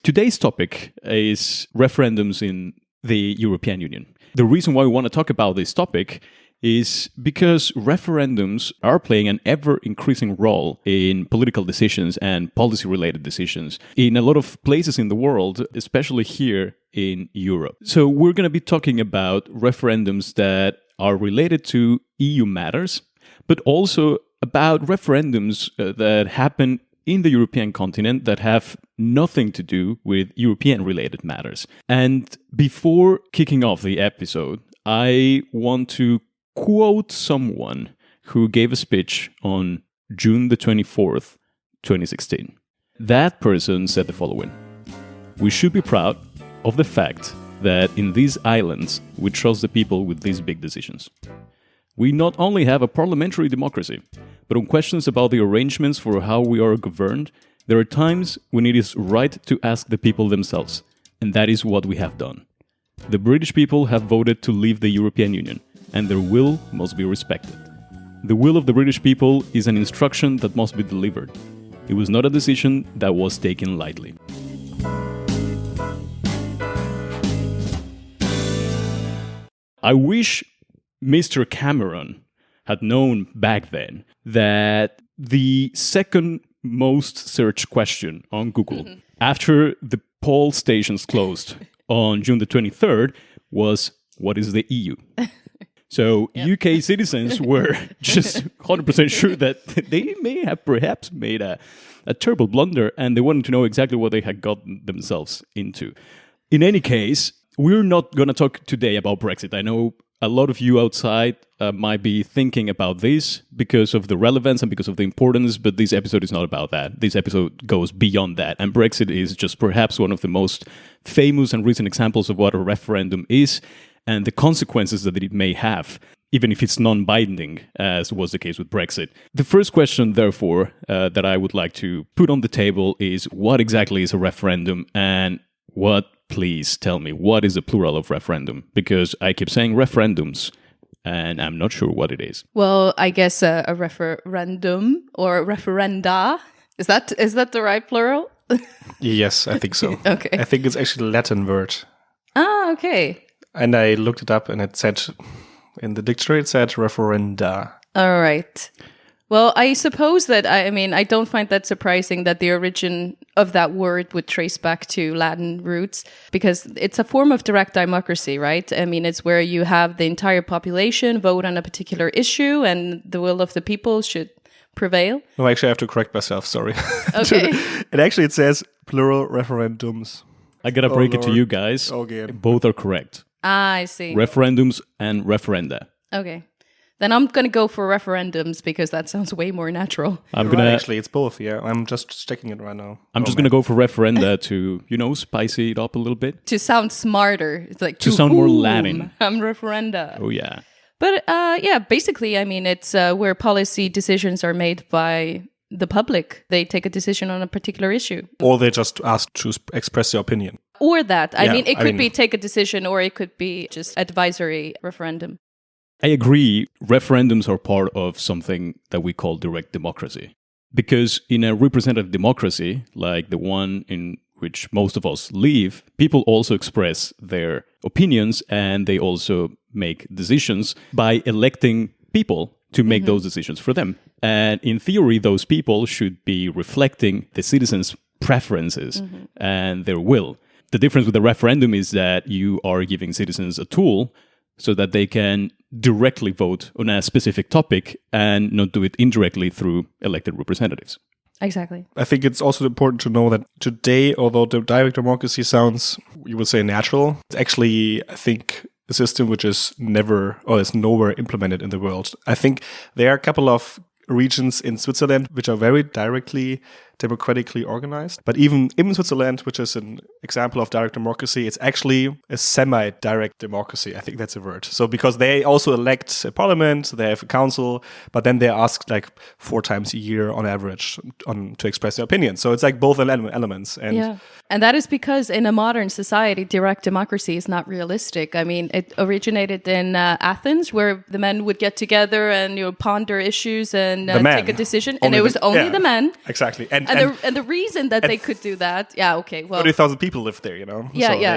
Today's topic is referendums in the European Union. The reason why we want to talk about this topic is because referendums are playing an ever-increasing role in political decisions and policy-related decisions in a lot of places in the world, especially here in Europe. So we're going to be talking about referendums that are related to EU matters, but also about referendums that happen in the European continent that have nothing to do with European-related matters. And before kicking off the episode, I want to quote someone who gave a speech on June the 24th, 2016. That person said the following: "We should be proud of the fact that in these islands we trust the people with these big decisions. We not only have a parliamentary democracy, but on questions about the arrangements for how we are governed, there are times when it is right to ask the people themselves, and that is what we have done. The British people have voted to leave the European Union, and their will must be respected. The will of the British people is an instruction that must be delivered. It was not a decision that was taken lightly." I wish Mr. Cameron had known back then that the second most searched question on Google after the poll stations closed on June the 23rd was, "What is the EU?" So UK citizens were just 100% sure that they may have perhaps made a terrible blunder, and they wanted to know exactly what they had gotten themselves into. In any case, we're not going to talk today about Brexit. I know a lot of you outside might be thinking about this because of the relevance and because of the importance, but this episode is not about that. This episode goes beyond that, and Brexit is just perhaps one of the most famous and recent examples of what a referendum is and the consequences that it may have, even if it's non-binding, as was the case with Brexit. The first question, therefore, that I would like to put on the table is, what exactly is a referendum, and please tell me, what is the plural of referendum? Because I keep saying referendums, and I'm not sure what it is. Well, I guess a referendum or a referenda. Is that the right plural? Yes, I think so. Okay. I think it's actually a Latin word. Ah, okay. And I looked it up, and it said, in the dictionary, it said referenda. All right. Well, I suppose that, I don't find that surprising that the origin of that word would trace back to Latin roots, because it's a form of direct democracy, right? I mean, it's where you have the entire population vote on a particular issue and the will of the people should prevail. No, actually, I have to correct myself, sorry. Okay. It says plural referendums. I gotta break it to you guys. Okay. Both are correct. Ah, I see. Referendums and referenda. Okay. Then I'm going to go for referendums because that sounds way more natural. Actually, it's both, yeah. I'm just checking it right now. I'm just going to go for referenda to, spicy it up a little bit. To sound smarter. It's like to sound more Latin. I'm referenda. Oh, yeah. But basically, it's where policy decisions are made by the public. They take a decision on a particular issue. Or they just ask to express their opinion. Or that. It could be take a decision, or it could be just advisory referendum. I agree. Referendums are part of something that we call direct democracy. Because in a representative democracy, like the one in which most of us live, people also express their opinions and they also make decisions by electing people to make those decisions for them. And in theory, those people should be reflecting the citizens' preferences and their will. The difference with the referendum is that you are giving citizens a tool so that they can directly vote on a specific topic and not do it indirectly through elected representatives. Exactly. I think it's also important to know that today, although the direct democracy sounds, you would say, natural, it's actually, I think, a system which is is nowhere implemented in the world. I think there are a couple of regions in Switzerland which are very directly democratically organized. But even in Switzerland, which is an example of direct democracy, it's actually a semi-direct democracy. I think that's a word. So because they also elect a parliament, they have a council, but then they're asked like 4 times a year on average to express their opinion. So it's like both elements. And that is because in a modern society, direct democracy is not realistic. I mean, it originated in Athens, where the men would get together and ponder issues and take a decision. And it was only the men. Exactly. And and the reason that they could do that, 30,000 people live there,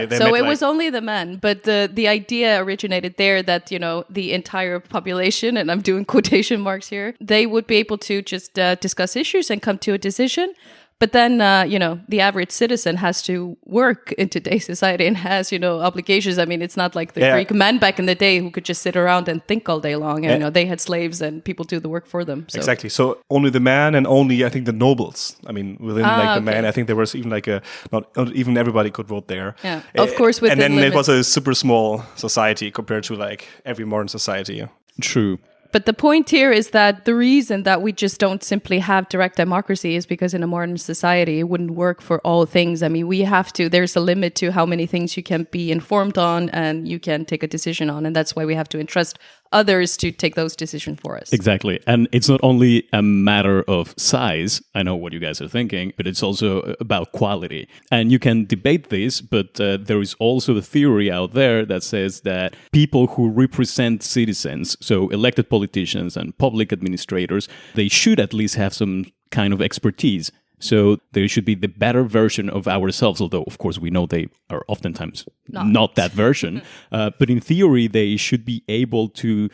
So it was only the men, but the idea originated there that, the entire population, and I'm doing quotation marks here, they would be able to just discuss issues and come to a decision. But then, the average citizen has to work in today's society and has, obligations. I mean, it's not like the Greek men back in the day who could just sit around and think all day long. And, they had slaves and people do the work for them. So. Exactly. So only the man and only, I think, the nobles. I mean, within the man, I think there was even not even everybody could vote there. Yeah, of course. And then limits. it was a super small society compared to every modern society. True. But the point here is that the reason that we just don't simply have direct democracy is because in a modern society, it wouldn't work for all things. I mean, there's a limit to how many things you can be informed on and you can take a decision on. And that's why we have to entrust others to take those decisions for us. Exactly. And it's not only a matter of size, I know what you guys are thinking, but it's also about quality. And you can debate this, but there is also a theory out there that says that people who represent citizens, so elected politicians and public administrators, they should at least have some kind of expertise. So they should be the better version of ourselves, although, of course, we know they are oftentimes not that version. But in theory, they should be able to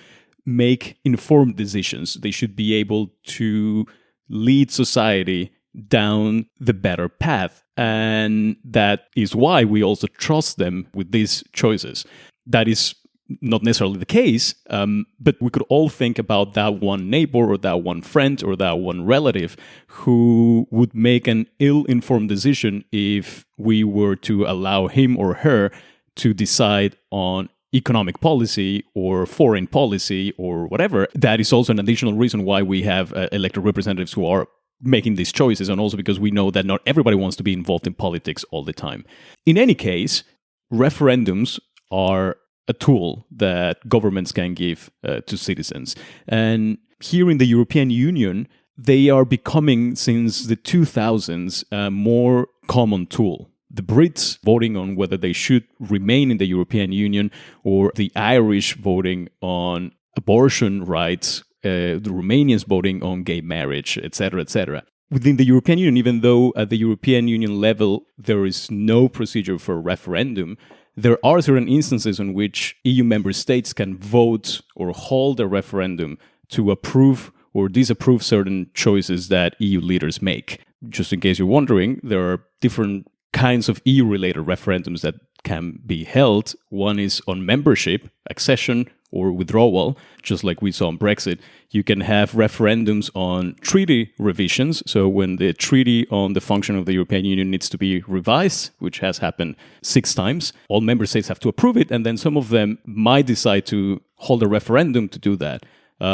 make informed decisions. They should be able to lead society down the better path. And that is why we also trust them with these choices. That is not necessarily the case, but we could all think about that one neighbor or that one friend or that one relative who would make an ill-informed decision if we were to allow him or her to decide on economic policy or foreign policy or whatever. That is also an additional reason why we have elected representatives who are making these choices, and also because we know that not everybody wants to be involved in politics all the time. In any case, referendums are a tool that governments can give to citizens. And here in the European Union, they are becoming, since the 2000s, a more common tool. The Brits voting on whether they should remain in the European Union, or the Irish voting on abortion rights, the Romanians voting on gay marriage, etc., etc. Within the European Union, even though at the European Union level there is no procedure for a referendum, there are certain instances in which EU member states can vote or hold a referendum to approve or disapprove certain choices that EU leaders make. Just in case you're wondering, there are different kinds of EU-related referendums that can be held. One is on membership, accession, or withdrawal, just like we saw on Brexit. You can have referendums on treaty revisions. So when the treaty on the function of the European Union needs to be revised, which has happened 6 times, all member states have to approve it, and then some of them might decide to hold a referendum to do that.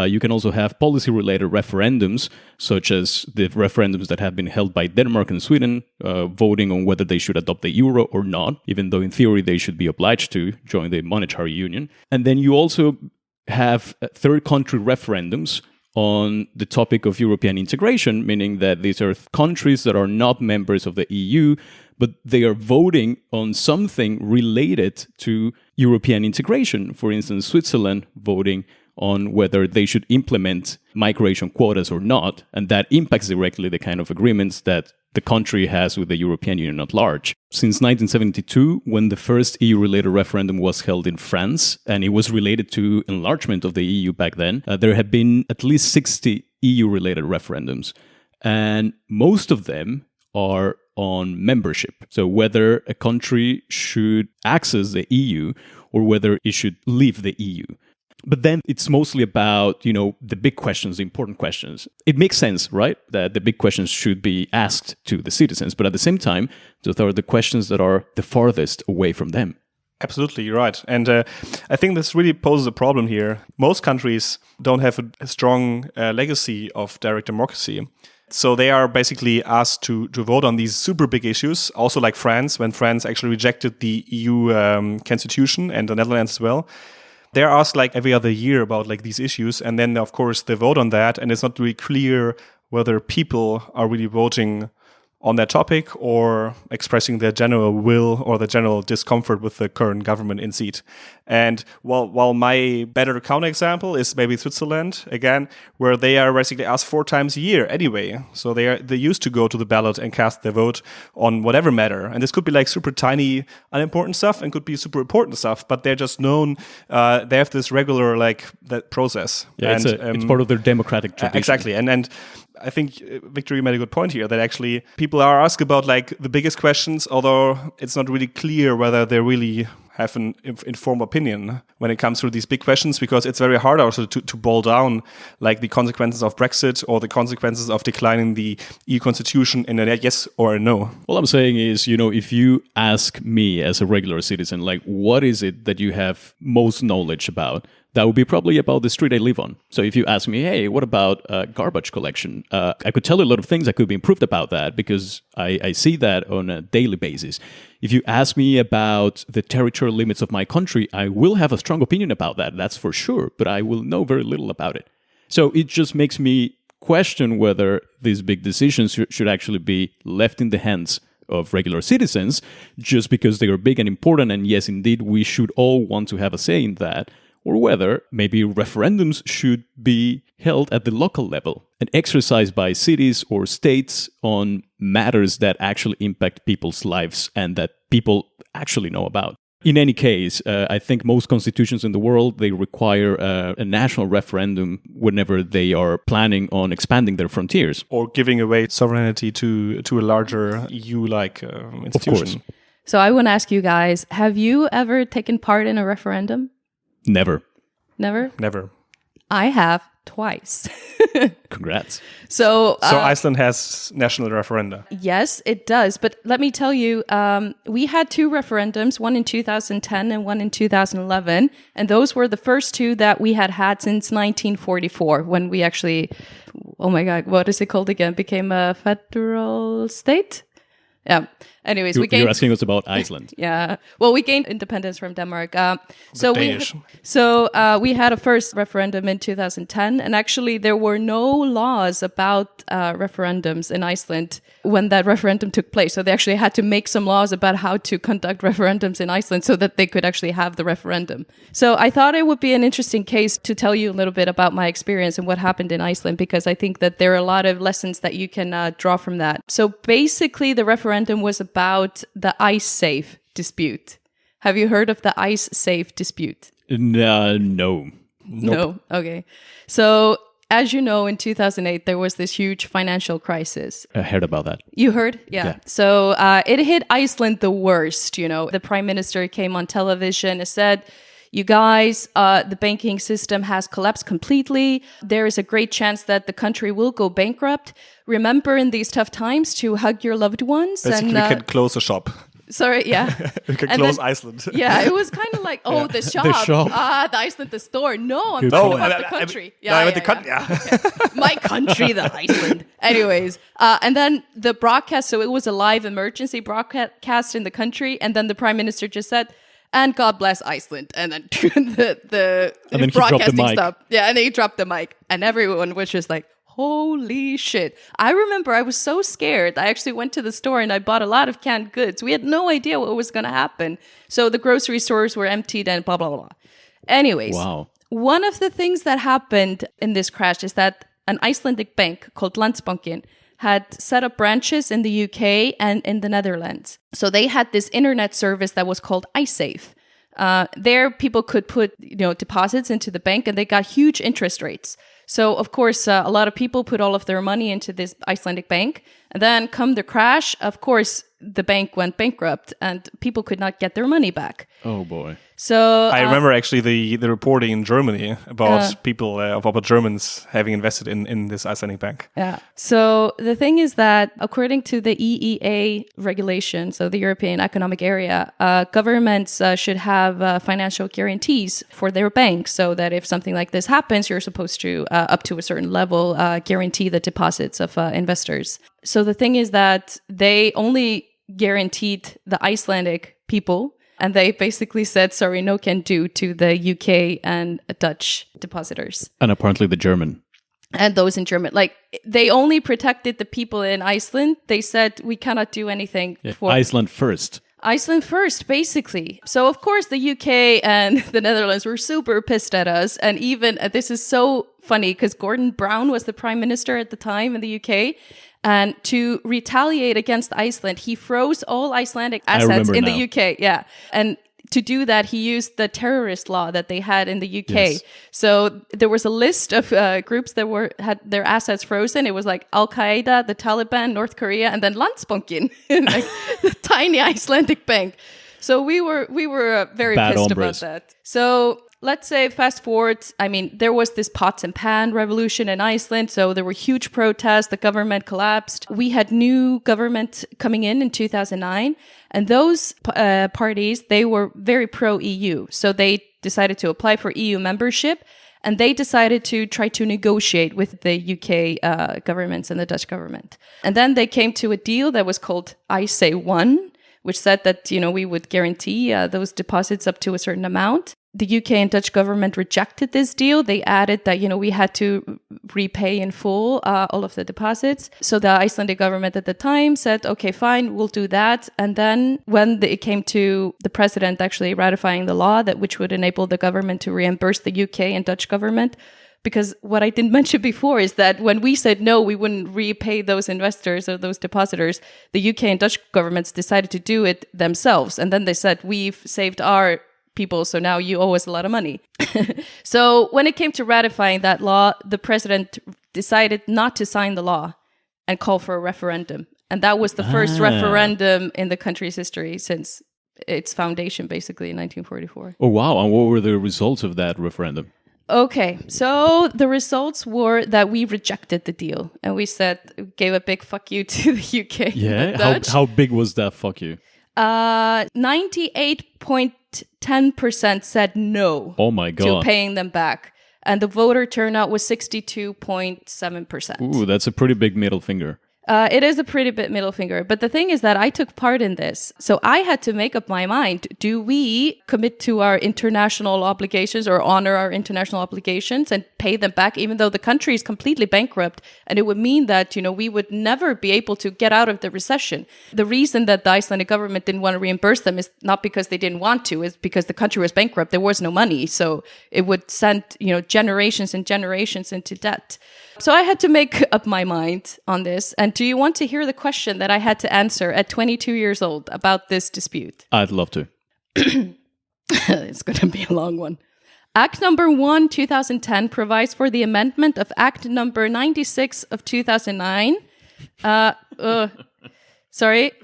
You can also have policy-related referendums, such as the referendums that have been held by Denmark and Sweden, voting on whether they should adopt the euro or not, even though in theory they should be obliged to join the monetary union. And then you also have third country referendums on the topic of European integration, meaning that these are countries that are not members of the EU, but they are voting on something related to European integration. For instance, Switzerland voting on whether they should implement migration quotas or not, and that impacts directly the kind of agreements that the country has with the European Union at large. Since 1972, when the first EU-related referendum was held in France, and it was related to enlargement of the EU back then, there have been at least 60 EU-related referendums, and most of them are on membership. So whether a country should access the EU or whether it should leave the EU. But then it's mostly about, the big questions, the important questions. It makes sense, right? That the big questions should be asked to the citizens. But at the same time, those are the questions that are the farthest away from them. Absolutely, you're right. And I think this really poses a problem here. Most countries don't have a strong legacy of direct democracy. So they are basically asked to vote on these super big issues, also like France, when France actually rejected the EU constitution, and the Netherlands as well. They're asked every other year about these issues, and then of course they vote on that, and it's not really clear whether people are really voting on that topic or expressing their general will or the general discomfort with the current government in seat. And while my better counterexample is maybe Switzerland, again, where they are basically asked 4 times a year anyway. So they used to go to the ballot and cast their vote on whatever matter. And this could be like super tiny, unimportant stuff and could be super important stuff, but they're just known, they have this regular, like, that process. Yeah, and, it's part of their democratic tradition. Exactly. And I think, Victor, you made a good point here that actually people are asked about like the biggest questions, although it's not really clear whether they really have an informed opinion when it comes to these big questions, because it's very hard also to boil down like the consequences of Brexit or the consequences of declining the EU constitution in a yes or a no. All I'm saying is, if you ask me as a regular citizen, like, what is it that you have most knowledge about? That would be probably about the street I live on. So if you ask me, hey, what about garbage collection? I could tell you a lot of things that could be improved about that because I see that on a daily basis. If you ask me about the territorial limits of my country, I will have a strong opinion about that. That's for sure. But I will know very little about it. So it just makes me question whether these big decisions should actually be left in the hands of regular citizens just because they are big and important. And yes, indeed, we should all want to have a say in that. Or whether maybe referendums should be held at the local level and exercised by cities or states on matters that actually impact people's lives and that people actually know about. In any case, I think most constitutions in the world, they require a national referendum whenever they are planning on expanding their frontiers. Or giving away sovereignty to a larger EU-like institution. Of course. So I want to ask you guys, have you ever taken part in a referendum? Never. Never? Never. I have twice. Congrats. So Iceland has national referenda. Yes, it does. But let me tell you, we had 2 referendums, one in 2010 and one in 2011. And those were the first 2 that we had since 1944, when we actually, oh my God, what is it called again? Became a federal state? Yeah. Anyways, You're asking us about Iceland. Yeah. Well, we gained independence from Denmark. So Danish. we had a first referendum in 2010, and actually there were no laws about referendums in Iceland when that referendum took place. So they actually had to make some laws about how to conduct referendums in Iceland so that they could actually have the referendum. So I thought it would be an interesting case to tell you a little bit about my experience and what happened in Iceland, because I think that there are a lot of lessons that you can draw from that. So basically, the referendum was about the ice safe dispute. Have you heard of the ice safe dispute? No. Nope. No. Okay. So, as you know, in 2008, there was this huge financial crisis. I heard about that. You heard? Yeah. So it hit Iceland the worst. The Prime Minister came on television and said, you guys, the banking system has collapsed completely. There is a great chance that the country will go bankrupt. Remember in these tough times to hug your loved ones. Basically, we can close a shop. Sorry, yeah. We can close Iceland. Yeah, it was kind of like, the shop. The shop. The Iceland, the store. No, I'm Good talking point. about the country. The country. Okay. My country, the Iceland. Anyways, and then the broadcast, so it was a live emergency broadcast in the country, and then the Prime Minister just said, and God bless Iceland. And then the and then broadcasting stopped. Yeah, and then he dropped the mic. And everyone was just like, holy shit. I remember I was so scared. I actually went to the store and I bought a lot of canned goods. We had no idea what was going to happen. So the grocery stores were emptied and blah, blah, blah. Anyways, wow. One of the things that happened in this crash is that an Icelandic bank called Landsbanken had set up branches in the UK and in the Netherlands. So they had this internet service that was called iSafe. There, people could put deposits into the bank, and they got huge interest rates. So, of course, a lot of people put all of their money into this Icelandic bank. And then come the crash, of course, the bank went bankrupt and people could not get their money back. Oh, boy. So I remember actually the reporting in Germany about people, about Germans having invested in this Icelandic bank. Yeah. So the thing is that according to the EEA regulation, so the European Economic Area, governments should have financial guarantees for their banks, so that if something like this happens, you're supposed to, up to a certain level, guarantee the deposits of investors. So the thing is that they only guaranteed the Icelandic people, and they basically said, sorry, no can do to the UK and Dutch depositors. And apparently the German. and those in Germany. Like, they only protected the people in Iceland. They said, we cannot do anything for Iceland first. Iceland first, basically. So, of course, the UK and the Netherlands were super pissed at us. And even, this is so funny because Gordon Brown was the prime minister at the time in the UK. And to retaliate against Iceland, he froze all Icelandic assets in the UK. Yeah. And to do that, he used the terrorist law that they had in the UK. Yes. So there was a list of groups that had their assets frozen. It was like Al Qaeda, the Taliban, North Korea, and then Landsbanken, like the tiny Icelandic bank. So we were very pissed about that. So let's say fast forward. I mean, there was this pots and pan revolution in Iceland. So there were huge protests. The government collapsed. We had new government coming in 2009. And those parties, they were very pro-EU. So they decided to apply for EU membership. And they decided to try to negotiate with the UK governments and the Dutch government. And then they came to a deal that was called I Say 1, which said that, we would guarantee those deposits up to a certain amount. The UK and Dutch government rejected this deal. They added that, we had to repay in full all of the deposits. So the Icelandic government at the time said, okay, fine, we'll do that. And then when it came to the president actually ratifying the law which would enable the government to reimburse the UK and Dutch government, because what I didn't mention before is that when we said no, we wouldn't repay those investors or those depositors, the UK and Dutch governments decided to do it themselves. And then they said, we've saved our people, so now you owe us a lot of money. So when it came to ratifying that law, the president decided not to sign the law and call for a referendum. And that was the first referendum in the country's history since its foundation, basically, in 1944. Oh, wow. And what were the results of that referendum? Okay, so the results were that we rejected the deal. And we gave a big fuck you to the UK. Yeah? How big was that fuck you? 98.10% said no. Oh my God. To paying them back. And the voter turnout was 62.7%. Ooh, that's a pretty big middle finger. It is a pretty big middle finger. But the thing is that I took part in this. So I had to make up my mind. Do we commit to our international obligations or honor our international obligations and pay them back, even though the country is completely bankrupt? And it would mean that, we would never be able to get out of the recession. The reason that the Icelandic government didn't want to reimburse them is not because they didn't want to, it's because the country was bankrupt. There was no money. So it would send, generations and generations into debt. So I had to make up my mind on this. And do you want to hear the question that I had to answer at 22 years old about this dispute? I'd love to. It's going to be a long one. Act number 1, 2010 provides for the amendment of Act number 96 of 2009.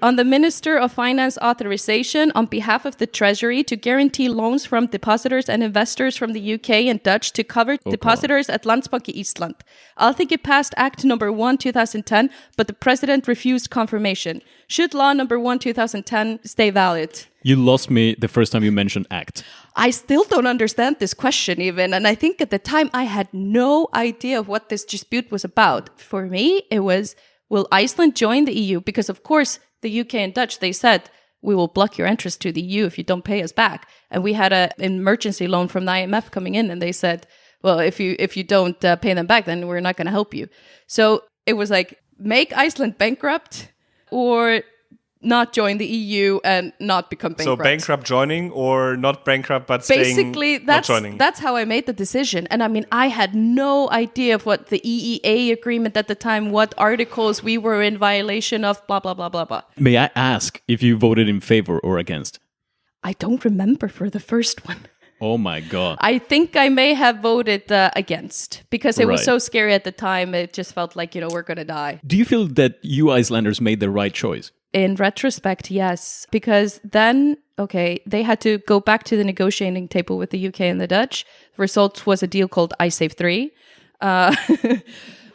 On the Minister of Finance authorization on behalf of the Treasury to guarantee loans from depositors and investors from the UK and Dutch to cover depositors at Landsbanki Ísland. Alþingi passed Act number 1, 2010, but the President refused confirmation. Should Law number 1, 2010 stay valid? You lost me the first time you mentioned Act. I still don't understand this question even. And I think at the time I had no idea what this dispute was about. For me, it was, will Iceland join the EU? Because, of course, the UK and Dutch, they said, we will block your entrance to the EU if you don't pay us back. And we had an emergency loan from the IMF coming in, and they said, well, if you don't pay them back, then we're not going to help you. So it was like, make Iceland bankrupt or not join the EU and not become bankrupt. So bankrupt joining or not bankrupt but basically not joining. That's how I made the decision. And I mean, I had no idea of what the EEA agreement at the time, what articles we were in violation of, blah, blah, blah, blah, blah. May I ask if you voted in favor or against? I don't remember for the first one. Oh my God. I think I may have voted against because it was so scary at the time. It just felt like, we're going to die. Do you feel that you Icelanders made the right choice? In retrospect, yes. Because then, they had to go back to the negotiating table with the UK and the Dutch. The result was a deal called I Save 3.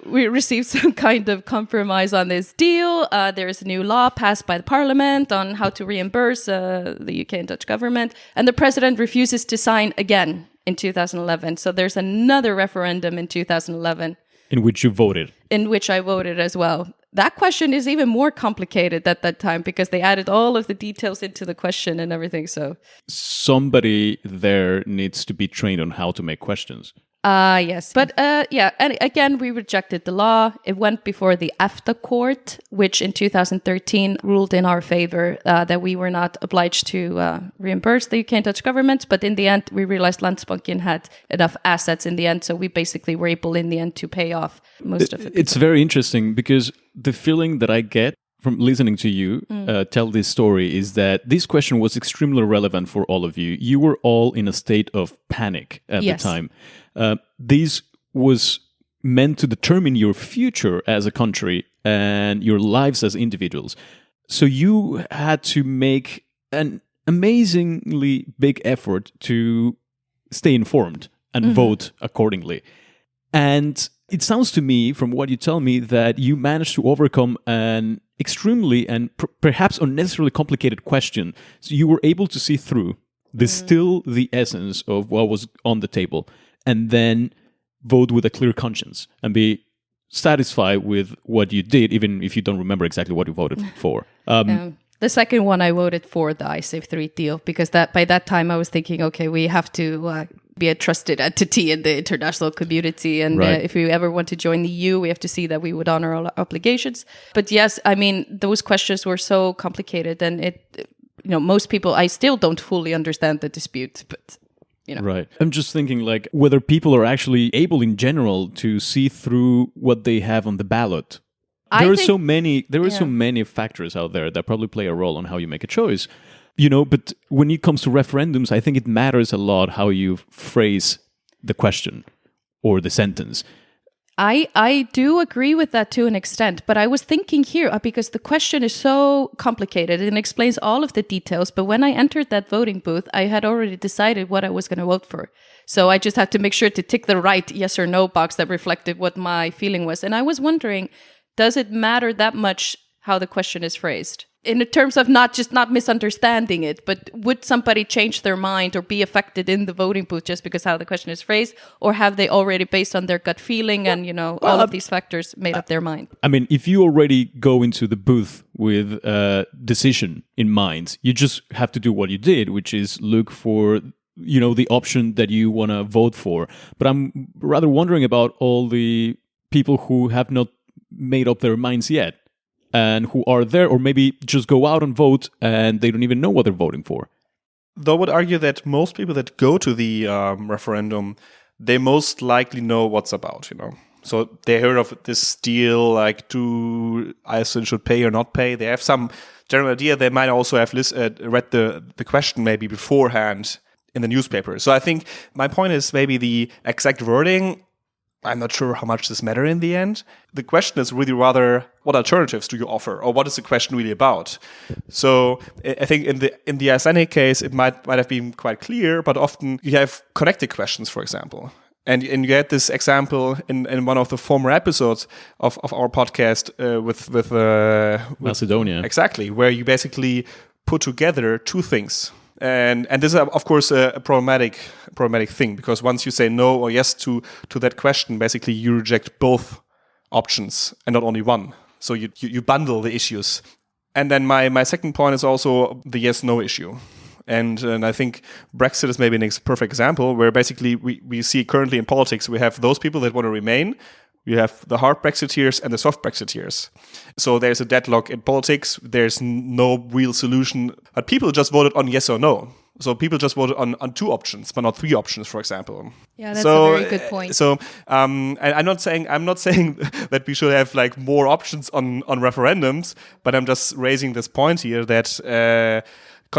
We received some kind of compromise on this deal. There is a new law passed by the parliament on how to reimburse the UK and Dutch government. And the president refuses to sign again in 2011. So there's another referendum in 2011. In which you voted? In which I voted as well. That question is even more complicated at that time because they added all of the details into the question and everything. So somebody there needs to be trained on how to make questions. Yes. But yeah, and again, we rejected the law. It went before the EFTA court, which in 2013 ruled in our favor that we were not obliged to reimburse the UK and Dutch governments. But in the end, we realized Landsbanken had enough assets in the end. So we basically were able in the end to pay off most of it. It's very interesting because the feeling that I get from listening to you tell this story is that this question was extremely relevant for all of you. You were all in a state of panic at the time. This was meant to determine your future as a country and your lives as individuals. So you had to make an amazingly big effort to stay informed and vote accordingly. And it sounds to me, from what you tell me, that you managed to overcome an extremely and perhaps unnecessarily complicated question. So you were able to see through distill the essence of what was on the table, and then vote with a clear conscience and be satisfied with what you did, even if you don't remember exactly what you voted for. The second one, I voted for the I-Save3 deal, because that by that time I was thinking, okay, we have to be a trusted entity in the international community. And if we ever want to join the EU, we have to see that we would honor our obligations. But yes, I mean, those questions were so complicated, and most people, I still don't fully understand the dispute, but Right. I'm just thinking like whether people are actually able in general to see through what they have on the ballot. There are so many factors out there that probably play a role on how you make a choice. But when it comes to referendums, I think it matters a lot how you phrase the question or the sentence. I do agree with that to an extent, but I was thinking here, because the question is so complicated and explains all of the details, but when I entered that voting booth, I had already decided what I was going to vote for. So I just had to make sure to tick the right yes or no box that reflected what my feeling was. And I was wondering, does it matter that much how the question is phrased? In terms of not misunderstanding it, but would somebody change their mind or be affected in the voting booth just because how the question is phrased? Or have they already, based on their gut feeling and, all of these factors, made up their mind? I mean, if you already go into the booth with a decision in mind, you just have to do what you did, which is look for, the option that you want to vote for. But I'm rather wondering about all the people who have not made up their minds yet, and who are there, or maybe just go out and vote and they don't even know what they're voting for. Though I would argue that most people that go to the referendum, they most likely know what's about, So they heard of this deal, like do Iceland should pay or not pay. They have some general idea. They might also have read the question maybe beforehand in the newspaper. So I think my point is maybe the exact wording, I'm not sure how much this matter in the end. The question is really rather, what alternatives do you offer, or what is the question really about? So I think in the Icelandic case, it might have been quite clear, but often you have connected questions, for example. And you had this example in one of the former episodes of our podcast with Macedonia. Exactly, where you basically put together two things. And this is, of course, a problematic thing, because once you say no or yes to that question, basically you reject both options and not only one. So you bundle the issues. And then my second point is also the yes-no issue. And I think Brexit is maybe a perfect example where basically we see currently in politics, we have those people that want to remain. You have the hard Brexiteers and the soft Brexiteers. So there's a deadlock in politics. There's no real solution. But people just voted on yes or no. So people just voted on two options, but not three options, for example. Yeah, that's a very good point. So I'm not saying that we should have like more options on referendums, but I'm just raising this point here that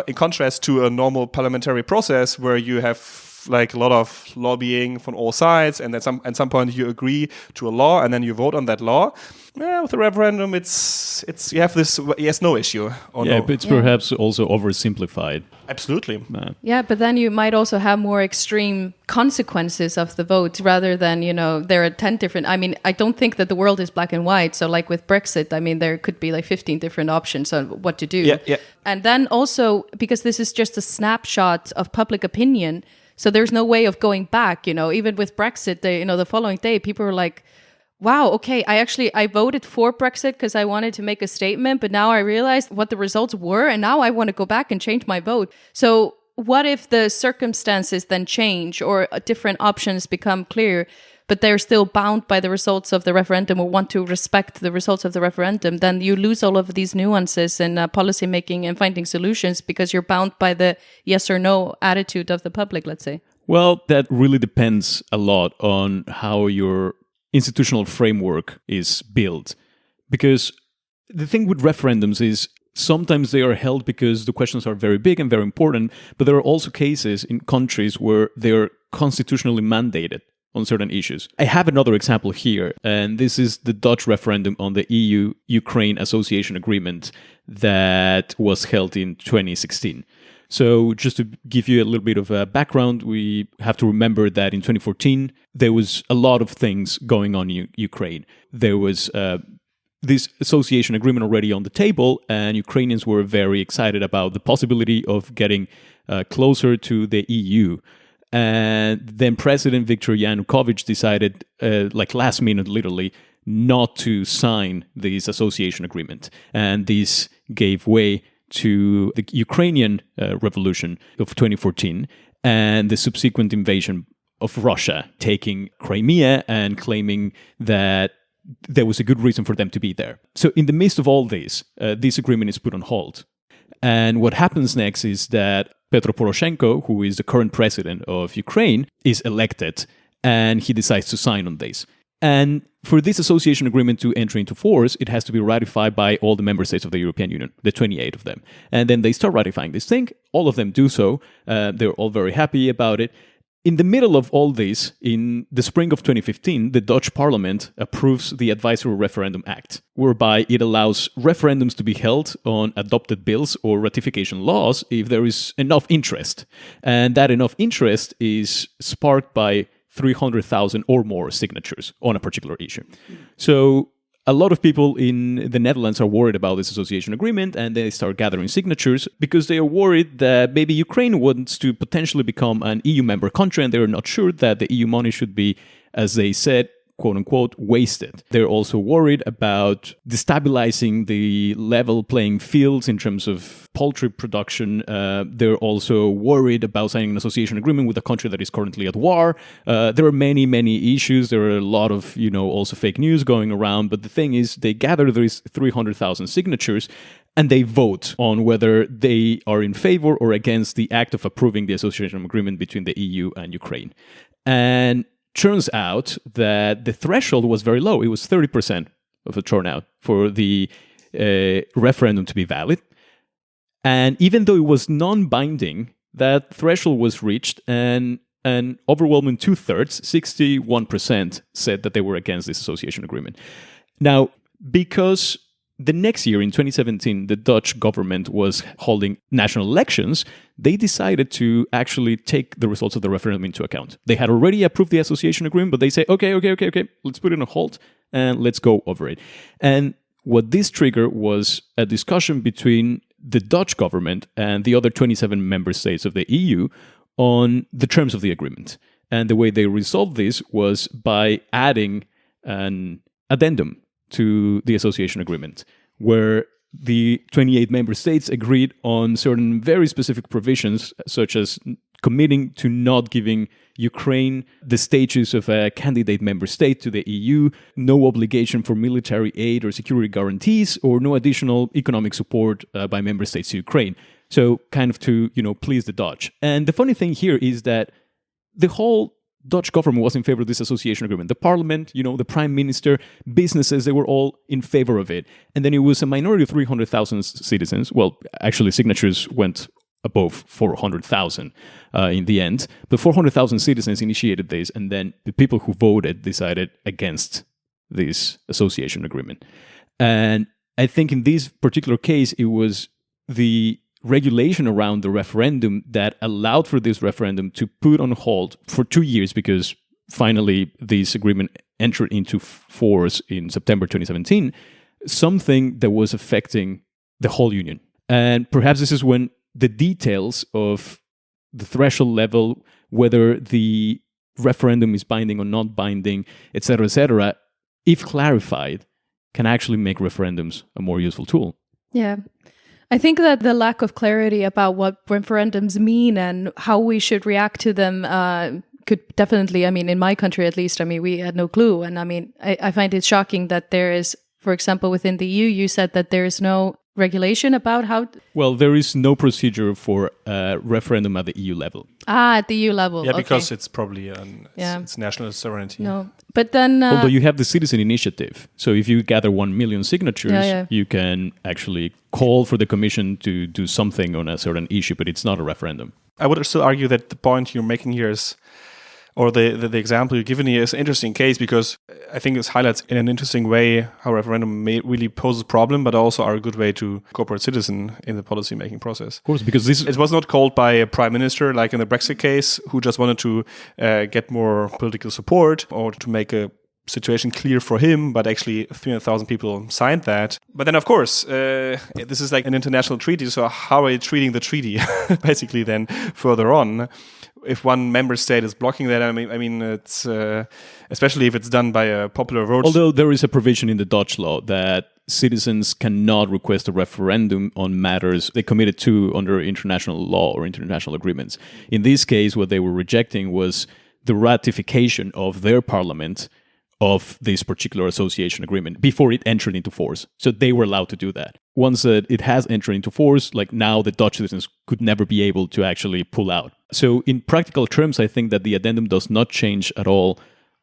in contrast to a normal parliamentary process where you have like a lot of lobbying from all sides, and at some point you agree to a law, and then you vote on that law. With a referendum, it's you have this yes/no issue. But it's perhaps also oversimplified. Absolutely. Yeah, but then you might also have more extreme consequences of the vote rather than, there are 10 different. I mean, I don't think that the world is black and white. So like with Brexit, I mean, there could be like 15 different options on what to do. Yeah. And then also, because this is just a snapshot of public opinion, so there's no way of going back, even with Brexit, the following day, people were like, wow, okay, I voted for Brexit because I wanted to make a statement, but now I realized what the results were, and now I want to go back and change my vote. So what if the circumstances then change or different options become clear, but they're still bound by the results of the referendum or want to respect the results of the referendum? Then you lose all of these nuances in policy making and finding solutions because you're bound by the yes or no attitude of the public, let's say. Well, that really depends a lot on how your institutional framework is built. Because the thing with referendums is sometimes they are held because the questions are very big and very important, but there are also cases in countries where they are constitutionally mandated on certain issues. I have another example here, and this is the Dutch referendum on the EU-Ukraine Association Agreement that was held in 2016. So just to give you a little bit of a background, we have to remember that in 2014, there was a lot of things going on in Ukraine. There was this association agreement already on the table, and Ukrainians were very excited about the possibility of getting closer to the EU. And then President Viktor Yanukovych decided, like last minute, literally, not to sign this association agreement. And this gave way to the Ukrainian revolution of 2014 and the subsequent invasion of Russia, taking Crimea and claiming that there was a good reason for them to be there. So in the midst of all this agreement is put on hold. And what happens next is that Petro Poroshenko, who is the current president of Ukraine, is elected, and he decides to sign on this. And for this association agreement to enter into force, it has to be ratified by all the member states of the European Union, the 28 of them. And then they start ratifying this thing. All of them do so. They're all very happy about it. In the middle of all this, in the spring of 2015, the Dutch parliament approves the Advisory Referendum Act, whereby it allows referendums to be held on adopted bills or ratification laws if there is enough interest. And that enough interest is sparked by 300,000 or more signatures on a particular issue. So a lot of people in the Netherlands are worried about this association agreement, and they start gathering signatures because they are worried that maybe Ukraine wants to potentially become an EU member country, and they're not sure that the EU money should be, as they said, quote unquote, wasted. They're also worried about destabilizing the level playing fields in terms of poultry production. They're also worried about signing an association agreement with a country that is currently at war. There are many, many issues. There are a lot of, also fake news going around. But the thing is, they gather these 300,000 signatures and they vote on whether they are in favor or against the act of approving the association agreement between the EU and Ukraine. And turns out that the threshold was very low. It was 30% of the turnout for the referendum to be valid. And even though it was non-binding, that threshold was reached, and an overwhelming 2/3, 61%, said that they were against this association agreement. Now, because the next year, in 2017, the Dutch government was holding national elections, they decided to actually take the results of the referendum into account. They had already approved the association agreement, but they say, okay, let's put it on hold and let's go over it. And what this triggered was a discussion between the Dutch government and the other 27 member states of the EU on the terms of the agreement. And the way they resolved this was by adding an addendum to the association agreement, where the 28 member states agreed on certain very specific provisions, such as committing to not giving Ukraine the status of a candidate member state to the EU, no obligation for military aid or security guarantees, or no additional economic support by member states to Ukraine. So kind of to, please the Dutch. And the funny thing here is that the whole Dutch government was in favor of this association agreement. The parliament, the prime minister, businesses, they were all in favor of it. And then it was a minority of 300,000 citizens. Well, actually, signatures went above 400,000 in the end. But 400,000 citizens initiated this, and then the people who voted decided against this association agreement. And I think in this particular case, it was the regulation around the referendum that allowed for this referendum to put on hold for 2 years, because finally this agreement entered into force in September 2017, something that was affecting the whole union. And perhaps this is when the details of the threshold level, whether the referendum is binding or not binding, etc., if clarified, can actually make referendums a more useful tool. Yeah. I think that the lack of clarity about what referendums mean and how we should react to them could definitely, I mean, in my country at least, I mean, we had no clue. And I mean, I find it shocking that there is, for example, within the EU, you said that there is no regulation about how... Well, there is no procedure for a referendum at the EU level. At the EU level. Yeah, okay. because it's probably it's national sovereignty. No, but then... Although you have the citizen initiative. So if you gather 1 million signatures, Yeah. you can actually call for the commission to do something on a certain issue, but it's not a referendum. I would still argue that the point you're making here is, or the example you're giving here is an interesting case, because I think this highlights in an interesting way how referendum really poses a problem, but also are a good way to incorporate citizen in the policy-making process. Of course, because this... It was not called by a prime minister, like in the Brexit case, who just wanted to get more political support or to make a situation clear for him, but actually 300,000 people signed that. But then, of course, this is like an international treaty, so how are you treating the treaty, basically, then further on? If one member state is blocking that, I mean, it's especially if it's done by a popular vote. Although there is a provision in the Dutch law that citizens cannot request a referendum on matters they committed to under international law or international agreements. In this case, what they were rejecting was the ratification of their parliament of this particular association agreement before it entered into force. So they were allowed to do that. Once it has entered into force, like now the Dutch citizens could never be able to actually pull out. So in practical terms, I think that the addendum does not change at all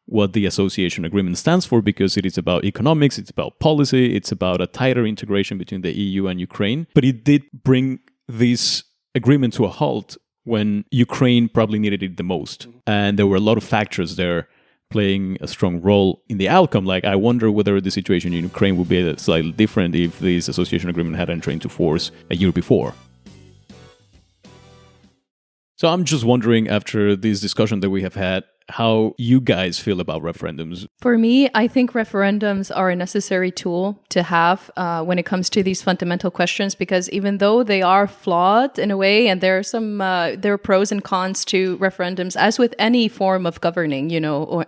what the association agreement stands for, because it is about economics, it's about policy, it's about a tighter integration between the EU and Ukraine. But it did bring this agreement to a halt when Ukraine probably needed it the most. And there were a lot of factors there playing a strong role in the outcome. Like, I wonder whether the situation in Ukraine would be slightly different if this association agreement had entered into force a year before. So I'm just wondering, after this discussion that we have had, how you guys feel about referendums. For me, I think referendums are a necessary tool to have when it comes to these fundamental questions, because even though they are flawed in a way, and there are pros and cons to referendums, as with any form of governing,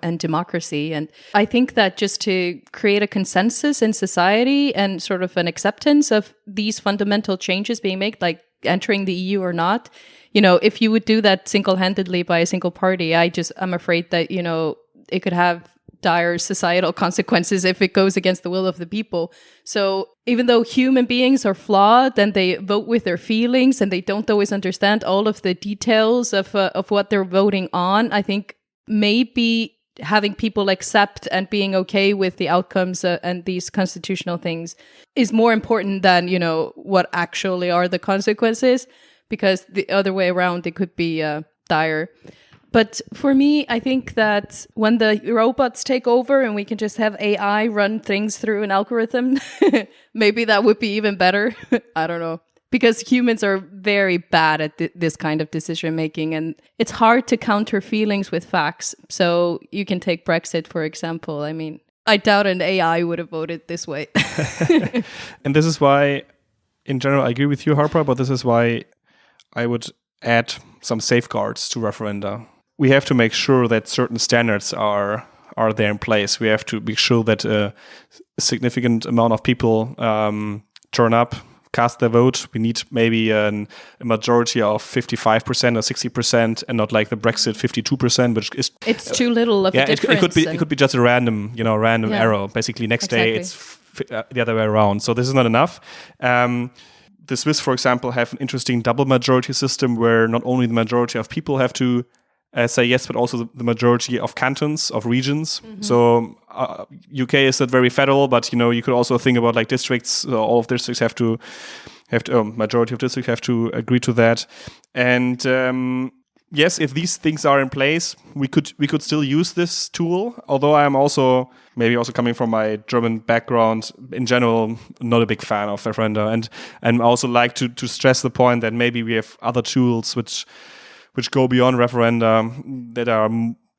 and democracy. And I think that just to create a consensus in society and sort of an acceptance of these fundamental changes being made, like entering the EU or not, if you would do that single-handedly by a single party, I'm afraid that, it could have dire societal consequences if it goes against the will of the people. So even though human beings are flawed and they vote with their feelings and they don't always understand all of the details of what they're voting on, I think maybe having people accept and being okay with the outcomes and these constitutional things is more important than, what actually are the consequences. Because the other way around, it could be dire. But for me, I think that when the robots take over and we can just have AI run things through an algorithm, maybe that would be even better. I don't know. Because humans are very bad at this kind of decision making, and it's hard to counter feelings with facts. So you can take Brexit, for example. I mean, I doubt an AI would have voted this way. And this is why, in general, I agree with you, Harpa, but this is why I would add some safeguards to referenda. We have to make sure that certain standards are there in place. We have to be sure that a significant amount of people turn up, cast their vote. We need maybe a majority of 55% or 60%, and not like the Brexit 52%, which is it's too little of a difference. It could be just a random error. Basically, next day it's the other way around. So this is not enough. The Swiss, for example, have an interesting double majority system where not only the majority of people have to say yes, but also the majority of cantons, of regions. Mm-hmm. So UK is not very federal, but you could also think about like districts. All of districts have to majority of districts have to agree to that. And yes, if these things are in place, we could still use this tool. Although I am also maybe coming from my German background, in general, not a big fan of referenda, and also like to stress the point that maybe we have other tools which go beyond referenda that are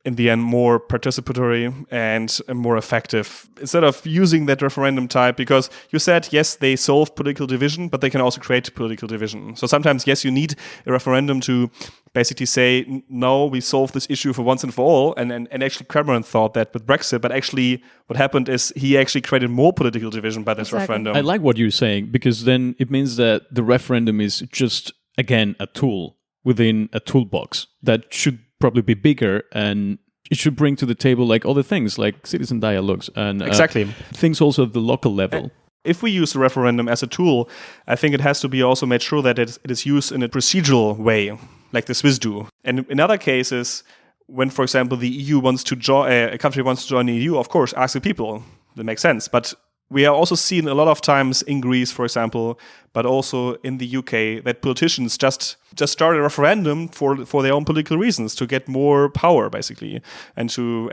in the end more participatory and more effective instead of using that referendum type, because you said, yes, they solve political division, but they can also create political division. So sometimes, yes, you need a referendum to basically say, no, we solve this issue for once and for all. And actually Cameron thought that with Brexit, but actually what happened is he actually created more political division by this referendum. I like what you're saying, because then it means that the referendum is just, again, a tool within a toolbox that should probably be bigger, and it should bring to the table like other things like citizen dialogues and exactly things also at the local level. If we use the referendum as a tool, I think it has to be also made sure that it is used in a procedural way, like the Swiss do. And in other cases, when, for example, the EU wants to join, a country wants to join the EU, of course, ask the people. That makes sense. But we are also seeing a lot of times in Greece, for example, but also in the UK, that politicians just start a referendum for their own political reasons, to get more power, basically, and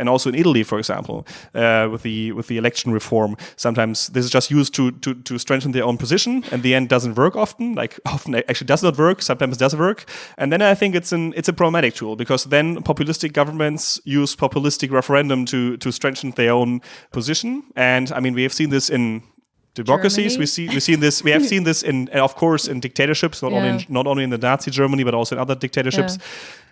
also in Italy, for example, with the election reform. Sometimes this is just used to strengthen their own position, and the end doesn't work often. Like often it actually does not work. Sometimes it does work, and then I think it's a problematic tool, because then populistic governments use populistic referendum to strengthen their own position. And I mean, we have seen this in democracies. We have seen this in, of course, in dictatorships, not only in the Nazi Germany, but also in other dictatorships. Yeah.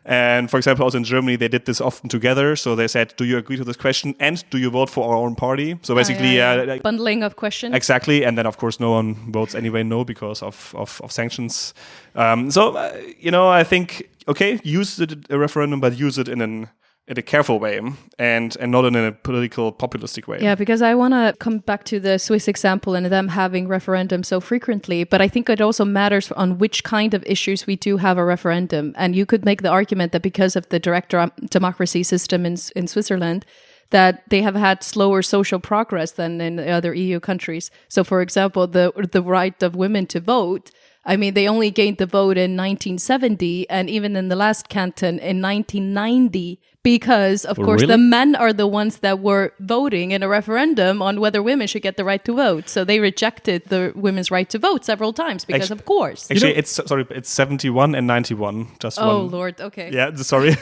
And for example, also in Germany, they did this often together. So they said, do you agree to this question? And do you vote for our own party? So basically, bundling of questions. Exactly. And then, of course, no one votes anyway, no, because of sanctions. I think, okay, use a referendum, but use it in a careful way and not in a political populistic way. Yeah, because I want to come back to the Swiss example and them having referendums so frequently, but I think it also matters on which kind of issues we do have a referendum. And you could make the argument that because of the direct democracy system in Switzerland, that they have had slower social progress than in other EU countries. So, for example, the right of women to vote, I mean, they only gained the vote in 1970, and even in the last canton in 1990, because, of course, the men are the ones that were voting in a referendum on whether women should get the right to vote. So they rejected the women's right to vote several times because, of course. Actually, it's 71 and 91. Just one. Oh, Lord. Okay. Yeah, sorry.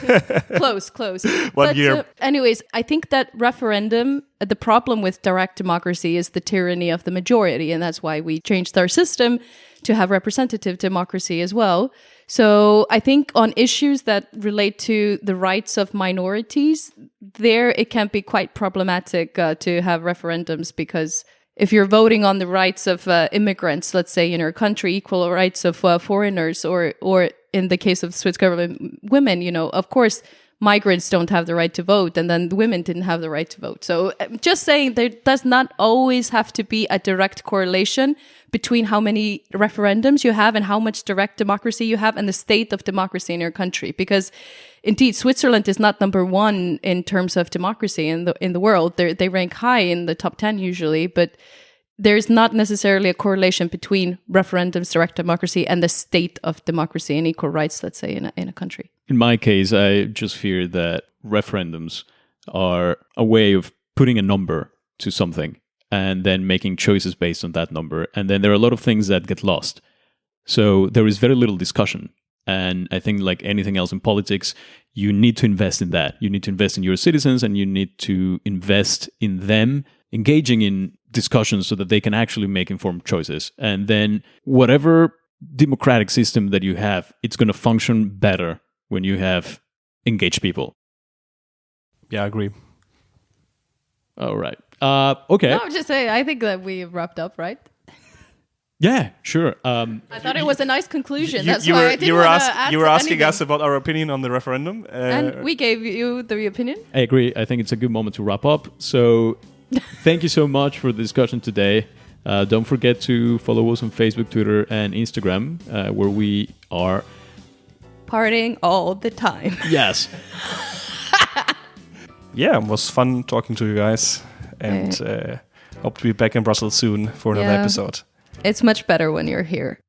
Close. One year. Anyways, I think that referendum, the problem with direct democracy is the tyranny of the majority. And that's why we changed our system to have representative democracy as well. So I think on issues that relate to the rights of minorities, there it can be quite problematic to have referendums, because if you're voting on the rights of immigrants, let's say in your country, equal rights of foreigners, or in the case of Swiss government women, of course, migrants don't have the right to vote, and then the women didn't have the right to vote. So just saying, there does not always have to be a direct correlation between how many referendums you have and how much direct democracy you have and the state of democracy in your country. Because indeed, Switzerland is not number one in terms of democracy in the world. They rank high in the top 10 usually, but there's not necessarily a correlation between referendums, direct democracy, and the state of democracy and equal rights, let's say, in a country. In my case, I just fear that referendums are a way of putting a number to something and then making choices based on that number. And then there are a lot of things that get lost. So there is very little discussion. And I think like anything else in politics, you need to invest in that. You need to invest in your citizens, and you need to invest in them engaging in discussions so that they can actually make informed choices. And then whatever democratic system that you have, it's going to function better when you have engaged people. Yeah, I agree. All right. Okay. No, I'm just saying, I think that we wrapped up, right? Yeah, sure. I thought it was a nice conclusion. That's you why were, I didn't you were, want to ask, add you were asking anything. us about our opinion on the referendum. And we gave you the opinion. I agree. I think it's a good moment to wrap up. So thank you so much for the discussion today. Don't forget to follow us on Facebook, Twitter, and Instagram, where we are Partying all the time. Yes. Yeah, it was fun talking to you guys. And hope to be back in Brussels soon for another episode. It's much better when you're here.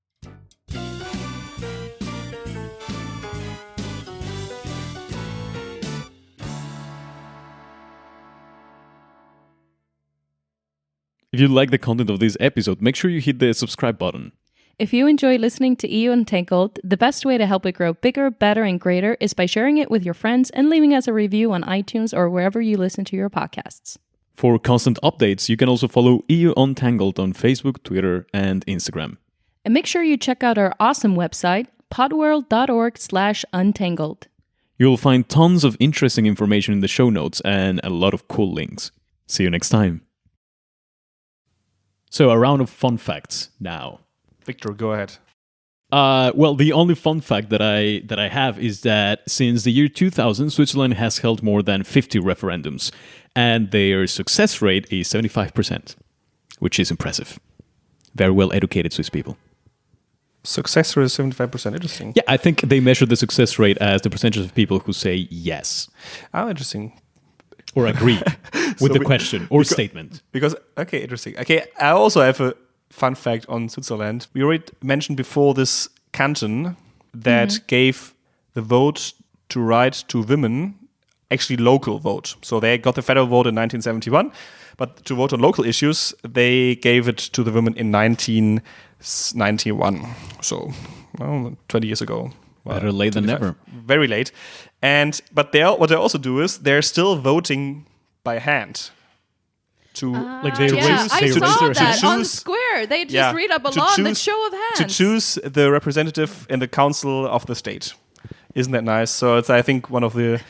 If you like the content of this episode, make sure you hit the subscribe button. If you enjoy listening to EU Untangled, the best way to help it grow bigger, better, and greater is by sharing it with your friends and leaving us a review on iTunes or wherever you listen to your podcasts. For constant updates, you can also follow EU Untangled on Facebook, Twitter, and Instagram. And make sure you check out our awesome website, podworld.org/untangled. You'll find tons of interesting information in the show notes and a lot of cool links. See you next time. So, a round of fun facts now. Victor, go ahead. Well, the only fun fact that I have is that since the year 2000, Switzerland has held more than 50 referendums, and their success rate is 75%, which is impressive. Very well educated Swiss people. Success rate is 75%. Interesting. Yeah, I think they measure the success rate as the percentage of people who say yes. Oh, interesting. Or agree with the question or statement. Okay, interesting. Okay, I also have a fun fact on Switzerland. We already mentioned before this canton that gave the vote to right to women, actually local vote. So they got the federal vote in 1971, but to vote on local issues, they gave it to the women in 1991. So 20 years ago. Well, better late than never. Very late. But what they also do is they're still voting by hand. They I saw that on the square. They just read up a law and then show of hands. To choose the representative in the council of the state. Isn't that nice? So it's, I think, one of the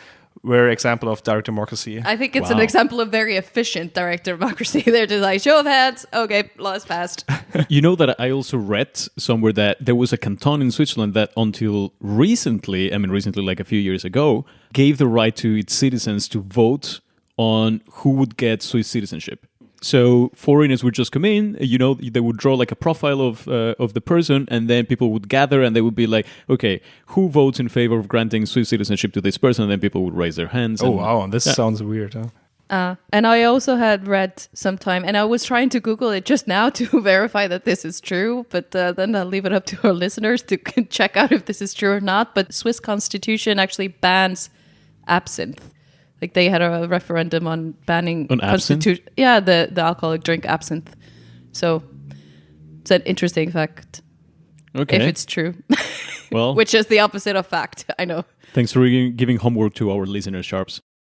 rare example of direct democracy. I think it's an example of very efficient direct democracy. They're just like, show of hands, okay, law is passed. You know that I also read somewhere that there was a canton in Switzerland that until recently like a few years ago, gave the right to its citizens to vote on who would get Swiss citizenship. So foreigners would just come in, they would draw like a profile of the person, and then people would gather and they would be like, okay, who votes in favor of granting Swiss citizenship to this person? And then people would raise their hands. Oh, wow. This sounds weird, huh? And I also had read sometime, and I was trying to Google it just now to verify that this is true, but then I'll leave it up to our listeners to check out if this is true or not. But Swiss constitution actually bans absinthe. Like they had a referendum on banning absinthe? Yeah, the alcoholic drink absinthe. So it's an interesting fact. Okay. If it's true. Well, which is the opposite of fact, I know. Thanks for giving homework to our listeners, Sharps.